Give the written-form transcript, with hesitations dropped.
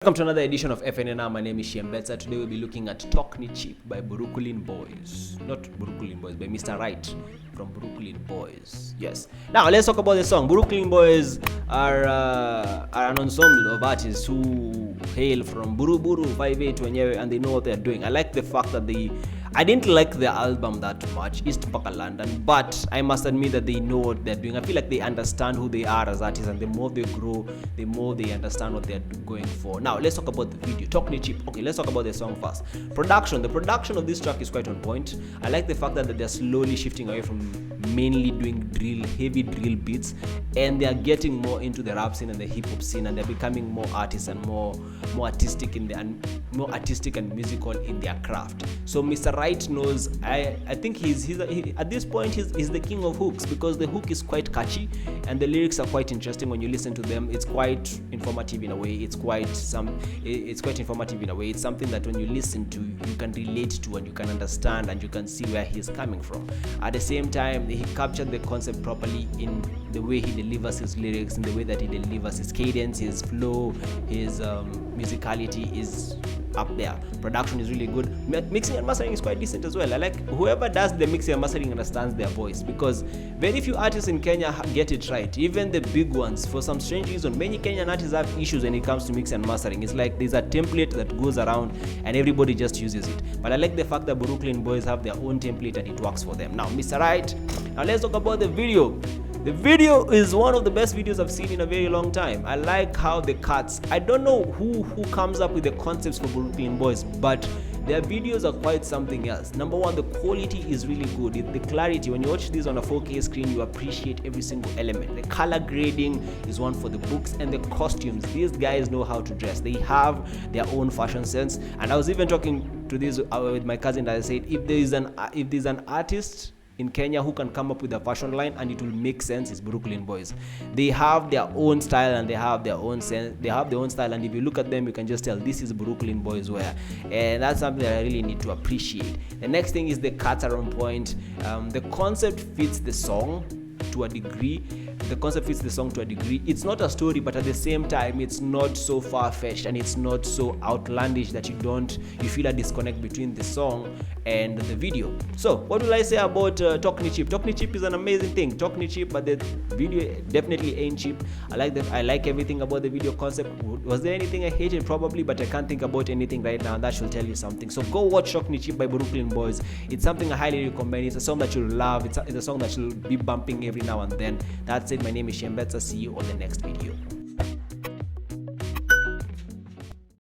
Welcome to another edition of FNNR. My name is Shiembetsa. Today we'll be looking at Talk Ni Cheap by Burukulyn Boyz. Not Burukulyn Boyz, by Mr. Right from Burukulyn Boyz. Yes. Now let's talk about the song. Burukulyn Boyz are an ensemble of artists who hail from Buru 58 wenyewe, and they know what they're doing. I like the fact that I didn't like their album that much, East Paka London, but I must admit that they know what they're doing. I feel like they understand who they are as artists, and the more they grow, the more they understand what they're going for. Now, let's talk about the video. Talk Ni Cheap. Okay, let's talk about the song first. Production. The production of this track is quite on point. I like the fact that they're slowly shifting away from mainly doing heavy drill beats, and they're getting more into the rap scene and the hip hop scene, and they're becoming more artists and more artistic more artistic and musical in their craft. So Mr. Right knows. I think he's at this point he's the king of hooks, because the hook is quite catchy and the lyrics are quite interesting when you listen to them. It's quite informative in a way. It's quite informative in a way. It's something that when you listen to, you can relate to and you can understand and you can see where he's coming from. At the same time, he captured the concept properly in the way he delivers his lyrics, in the way that he delivers his cadence, his flow, his musicality is up there. Production is really good. Mixing and mastering is quite decent as well. I like whoever does the mixing and mastering understands their voice, because very few artists in Kenya get it right. Even the big ones, for some strange reason, many Kenyan artists have issues when it comes to mix and mastering. It's like there's a template that goes around and everybody just uses it. But I like the fact that Burukulyn Boyz have their own template and it works for them. Now, Mr. Right. Now let's talk about the video. The video is one of the best videos I've seen in a very long time. I like how the cuts. I don't know who comes up with the concepts for Burukulyn Boyz, but their videos are quite something else. Number one, the quality is really good. The clarity, when you watch this on a 4K screen, you appreciate every single element. The color grading is one for the books, and the costumes. These guys know how to dress. They have their own fashion sense. And I was even talking to this with my cousin that I said, if there's an artist in Kenya who can come up with a fashion line and it will make sense, is Burukulyn Boyz. They have their own style and they have their own sense. They have their own style, and if you look at them, you can just tell this is Burukulyn Boyz wear, and that's something that I really need to appreciate. The next thing is the cuts are on point. The concept fits the song to a degree. It's not a story, but at the same time, it's not so far-fetched and it's not so outlandish that you feel a disconnect between the song and the video. So what will I say about Talk Ni Cheap? Talk Ni Cheap is an amazing thing. Talk Ni Cheap, but the video definitely ain't cheap. I like everything about the video concept. Was there anything I hated? Probably, but I can't think about anything right now, and that should tell you something. So go watch Talk Ni Cheap by Burukulyn Boyz. It's something I highly recommend. It's a song that you'll love. It's a song that you'll be bumping every now and then. That's it. My name is Shiembetsa. See you on the next video.